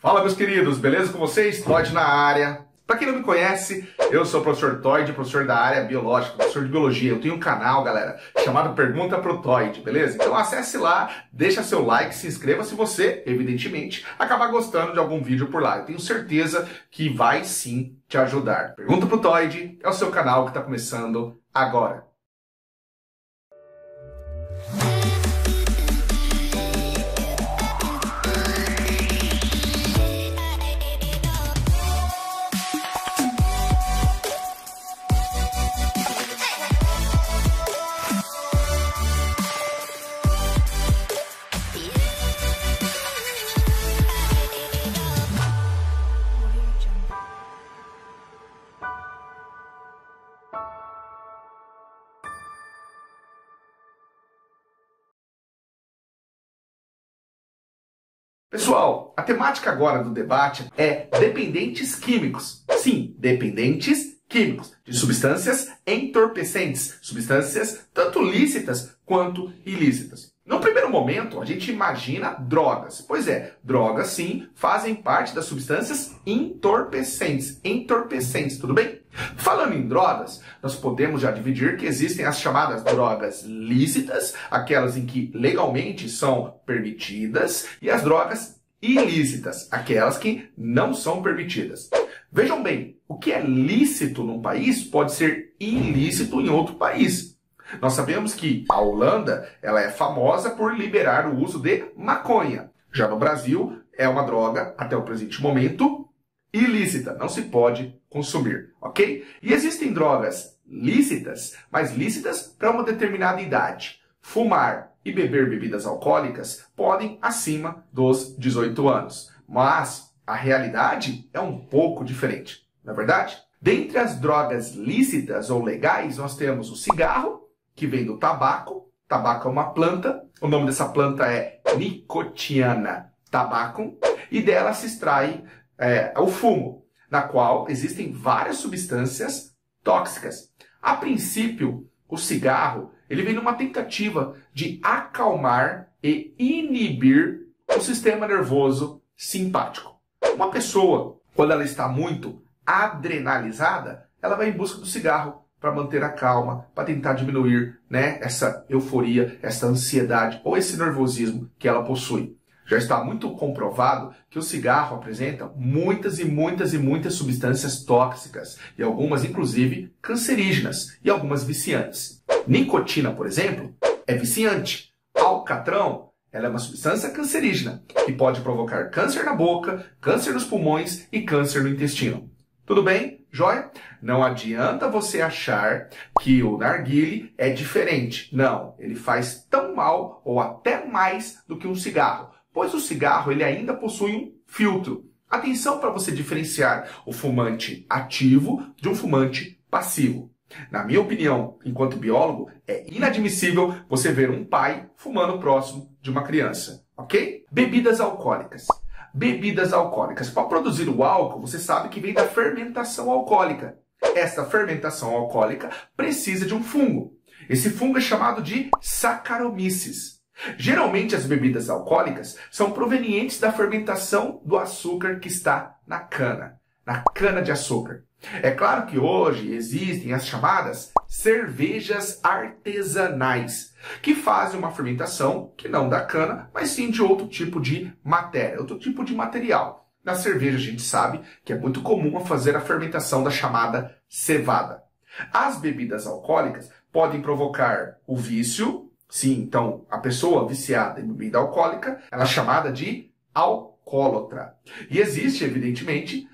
Fala, meus queridos, beleza com vocês? Todd na área. Para quem não me conhece, eu sou o professor Todd, professor da área biológica, professor de biologia. Eu tenho um canal, galera, chamado Pergunta pro Todd, beleza? Então acesse lá, deixa seu like, se inscreva se você, evidentemente, acabar gostando de algum vídeo por lá. Eu tenho certeza que vai sim te ajudar. Pergunta pro Todd é o seu canal que está começando agora. Pessoal, a temática agora do debate é dependentes químicos. Sim, dependentes químicos de substâncias entorpecentes, substâncias tanto lícitas quanto ilícitas. No primeiro momento, a gente imagina drogas. Pois é, drogas sim fazem parte das substâncias entorpecentes, tudo bem? Falando em drogas, nós podemos já dividir que existem as chamadas drogas lícitas, aquelas em que legalmente são permitidas, e as drogas ilícitas, aquelas que não são permitidas. Vejam bem, o que é lícito num país pode ser ilícito em outro país. Nós sabemos que a Holanda ela é famosa por liberar o uso de maconha. Já no Brasil, é uma droga, até o presente momento, ilícita, não se pode consumir, ok? E existem drogas lícitas, mas lícitas para uma determinada idade. Fumar e beber bebidas alcoólicas podem acima dos 18 anos, mas a realidade é um pouco diferente, não é verdade? Dentre as drogas lícitas ou legais, nós temos o cigarro, que vem do tabaco. Tabaco é uma planta, o nome dessa planta é Nicotiana tabacum, e dela se extrai o fumo, na qual existem várias substâncias tóxicas. A princípio, o cigarro ele vem numa tentativa de acalmar e inibir o sistema nervoso simpático. Uma pessoa, quando ela está muito adrenalizada, ela vai em busca do cigarro para manter a calma, para tentar diminuir, essa euforia, essa ansiedade ou esse nervosismo que ela possui. Já está muito comprovado que o cigarro apresenta muitas substâncias tóxicas e algumas, inclusive, cancerígenas e algumas viciantes. Nicotina, por exemplo, é viciante. Alcatrão, ela é uma substância cancerígena que pode provocar câncer na boca, câncer nos pulmões e câncer no intestino. Tudo bem? Joia? Não adianta você achar que o narguile é diferente. Não, ele faz tão mal ou até mais do que um cigarro, pois o cigarro ele ainda possui um filtro. Atenção para você diferenciar o fumante ativo de um fumante passivo. Na minha opinião, enquanto biólogo, é inadmissível você ver um pai fumando próximo de uma criança, ok? Bebidas alcoólicas. Bebidas alcoólicas. Para produzir o álcool, você sabe que vem da fermentação alcoólica. Esta fermentação alcoólica precisa de um fungo. Esse fungo é chamado de Saccharomyces. Geralmente as bebidas alcoólicas são provenientes da fermentação do açúcar que está na cana de açúcar. É claro que hoje existem as chamadas cervejas artesanais, que fazem uma fermentação que não da cana, mas sim de outro tipo de matéria, outro tipo de material. Na cerveja a gente sabe que é muito comum fazer a fermentação da chamada cevada. As bebidas alcoólicas podem provocar o vício. Sim, então a pessoa viciada em bebida alcoólica, ela é chamada de alcoólatra. E existe, evidentemente,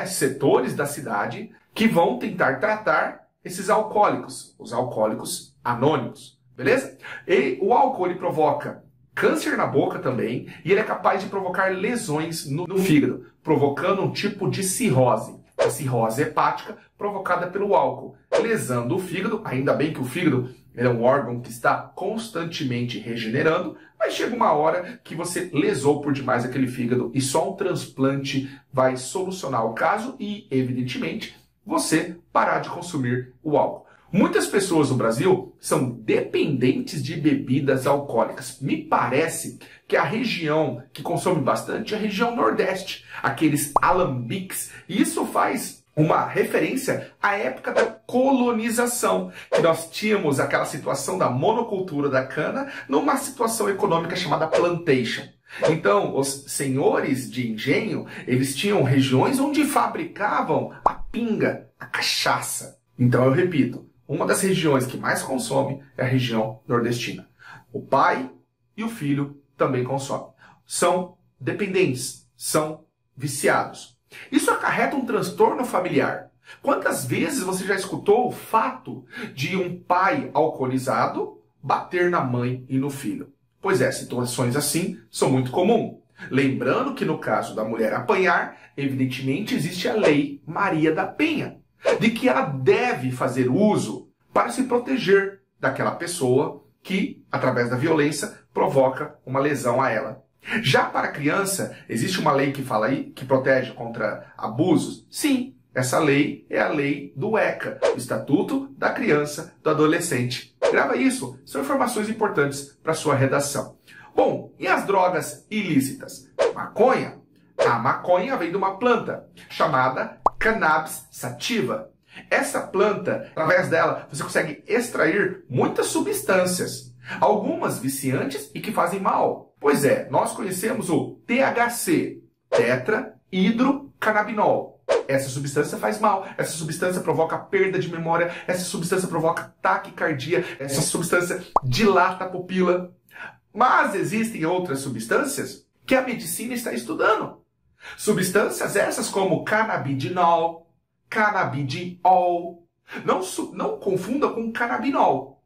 setores da cidade que vão tentar tratar esses alcoólicos, os alcoólicos anônimos, beleza? E o álcool ele provoca câncer na boca também, e ele é capaz de provocar lesões no fígado, provocando um tipo de cirrose. A cirrose hepática provocada pelo álcool, lesando o fígado. Ainda bem que o fígado é um órgão que está constantemente regenerando, mas chega uma hora que você lesou por demais aquele fígado e só um transplante vai solucionar o caso e, evidentemente, você parar de consumir o álcool. Muitas pessoas no Brasil são dependentes de bebidas alcoólicas. Me parece que a região que consome bastante é a região Nordeste, aqueles alambiques. E isso faz uma referência à época da colonização, que nós tínhamos aquela situação da monocultura da cana numa situação econômica chamada plantation. Então, os senhores de engenho, eles tinham regiões onde fabricavam a pinga, a cachaça. Então, eu repito, uma das regiões que mais consome é a região nordestina. O pai e o filho também consomem. São dependentes, são viciados. Isso acarreta um transtorno familiar. Quantas vezes você já escutou o fato de um pai alcoolizado bater na mãe e no filho? Pois é, situações assim são muito comuns. Lembrando que no caso da mulher apanhar, evidentemente existe a lei Maria da Penha, de que ela deve fazer uso para se proteger daquela pessoa que, através da violência, provoca uma lesão a ela. Já para a criança, existe uma lei que fala aí, que protege contra abusos? Sim, essa lei é a lei do ECA, o Estatuto da Criança e do Adolescente. Grava isso, são informações importantes para a sua redação. Bom, e as drogas ilícitas? Maconha. A maconha vem de uma planta chamada Cannabis sativa. Essa planta, através dela, você consegue extrair muitas substâncias, algumas viciantes e que fazem mal. Pois é, nós conhecemos o THC, tetrahidrocannabinol. Essa substância faz mal, essa substância provoca perda de memória, essa substância provoca taquicardia, essa substância dilata a pupila. Mas existem outras substâncias que a medicina está estudando. Substâncias essas como canabidinol, canabidiol. Não confunda com canabinol.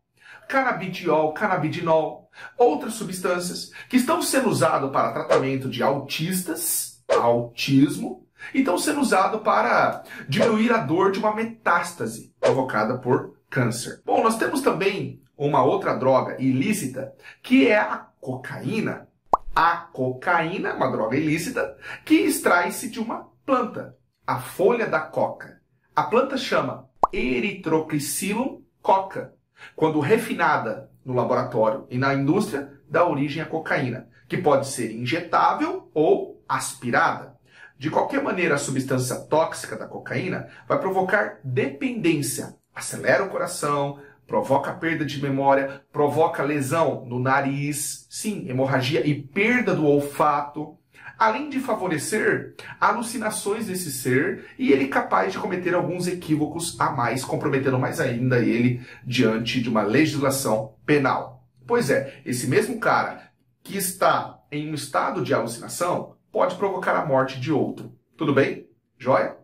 Canabidiol, canabidinol. Outras substâncias que estão sendo usadas para tratamento de autistas, autismo, e estão sendo usadas para diminuir a dor de uma metástase provocada por câncer. Bom, nós temos também uma outra droga ilícita, que é a cocaína. A cocaína é uma droga ilícita que extrai-se de uma planta, a folha da coca. A planta chama Erythrocrysillum coca. Quando refinada no laboratório e na indústria, dá origem à cocaína, que pode ser injetável ou aspirada. De qualquer maneira, a substância tóxica da cocaína vai provocar dependência, acelera o coração, provoca perda de memória, provoca lesão no nariz, sim, hemorragia e perda do olfato, além de favorecer alucinações desse ser e ele capaz de cometer alguns equívocos a mais, comprometendo mais ainda ele diante de uma legislação penal. Pois é, esse mesmo cara que está em um estado de alucinação pode provocar a morte de outro. Tudo bem? Joia?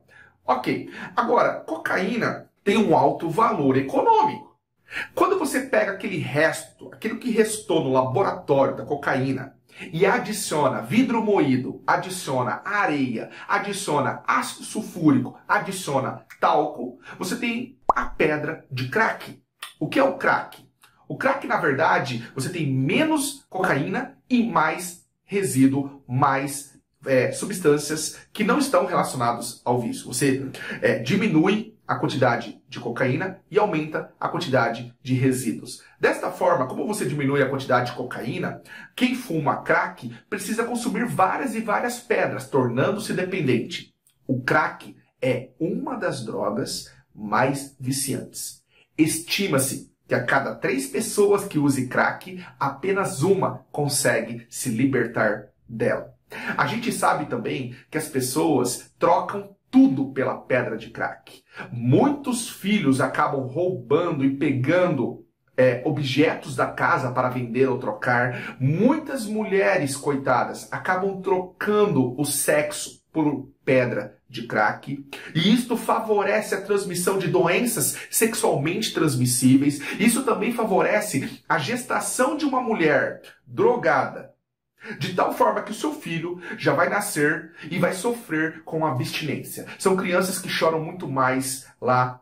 Ok. Agora, cocaína tem um alto valor econômico. Quando você pega aquele resto, aquilo que restou no laboratório da cocaína, e adiciona vidro moído, adiciona areia, adiciona ácido sulfúrico, adiciona talco, você tem a pedra de crack. O que é o crack? O crack, na verdade, você tem menos cocaína e mais resíduo, mais substâncias que não estão relacionadas ao vício. Você diminui a quantidade de cocaína e aumenta a quantidade de resíduos. Desta forma, como você diminui a quantidade de cocaína, quem fuma crack precisa consumir várias e várias pedras, tornando-se dependente. O crack é uma das drogas mais viciantes. Estima-se que a cada 3 pessoas que use crack, apenas uma consegue se libertar dela. A gente sabe também que as pessoas trocam tudo pela pedra de crack. Muitos filhos acabam roubando e pegando objetos da casa para vender ou trocar. Muitas mulheres, coitadas, acabam trocando o sexo por pedra de crack. E isto favorece a transmissão de doenças sexualmente transmissíveis. Isso também favorece a gestação de uma mulher drogada, de tal forma que o seu filho já vai nascer e vai sofrer com abstinência. São crianças que choram muito mais lá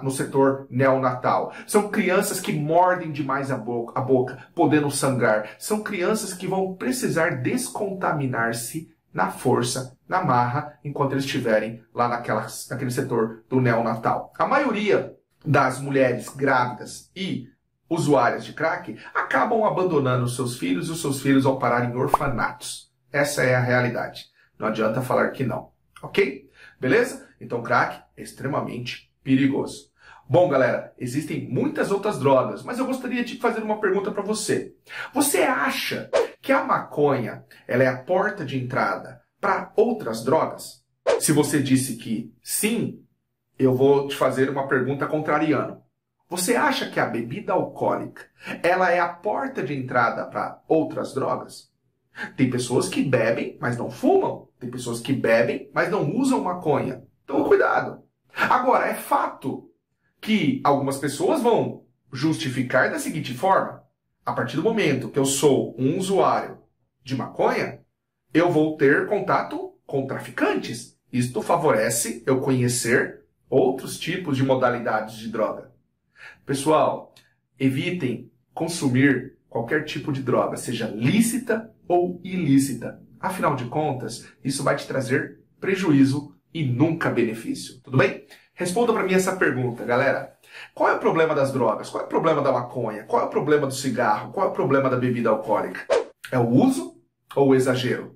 no setor neonatal. São crianças que mordem demais a boca, podendo sangrar. São crianças que vão precisar descontaminar-se na força, na marra, enquanto eles estiverem lá naquele setor do neonatal. A maioria das mulheres grávidas e usuárias de crack acabam abandonando os seus filhos e os seus filhos ao parar em orfanatos. Essa é a realidade. Não adianta falar que não, ok? Beleza? Então crack é extremamente perigoso. Bom, galera, existem muitas outras drogas, mas eu gostaria de fazer uma pergunta para você. Você acha que a maconha ela é a porta de entrada para outras drogas? Se você disse que sim, eu vou te fazer uma pergunta contrariando. Você acha que a bebida alcoólica ela é a porta de entrada para outras drogas? Tem pessoas que bebem, mas não fumam. Tem pessoas que bebem, mas não usam maconha. Então, cuidado. Agora, é fato que algumas pessoas vão justificar da seguinte forma: a partir do momento que eu sou um usuário de maconha, eu vou ter contato com traficantes. Isto favorece eu conhecer outros tipos de modalidades de droga. Pessoal, evitem consumir qualquer tipo de droga, seja lícita ou ilícita. Afinal de contas, isso vai te trazer prejuízo e nunca benefício. Tudo bem? Responda para mim essa pergunta, galera. Qual é o problema das drogas? Qual é o problema da maconha? Qual é o problema do cigarro? Qual é o problema da bebida alcoólica? É o uso ou o exagero?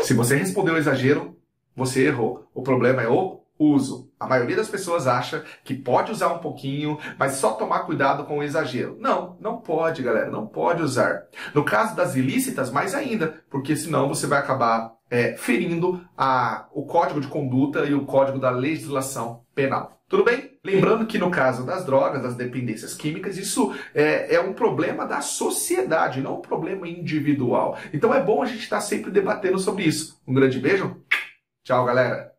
Se você respondeu exagero, você errou. O problema é o uso. A maioria das pessoas acha que pode usar um pouquinho, mas só tomar cuidado com o exagero. Não, não pode, galera, não pode usar. No caso das ilícitas, mais ainda, porque senão você vai acabar ferindo o código de conduta e o código da legislação penal. Tudo bem? Lembrando que no caso das drogas, das dependências químicas, isso é um problema da sociedade, não um problema individual. Então é bom a gente estar sempre debatendo sobre isso. Um grande beijo. Tchau, galera.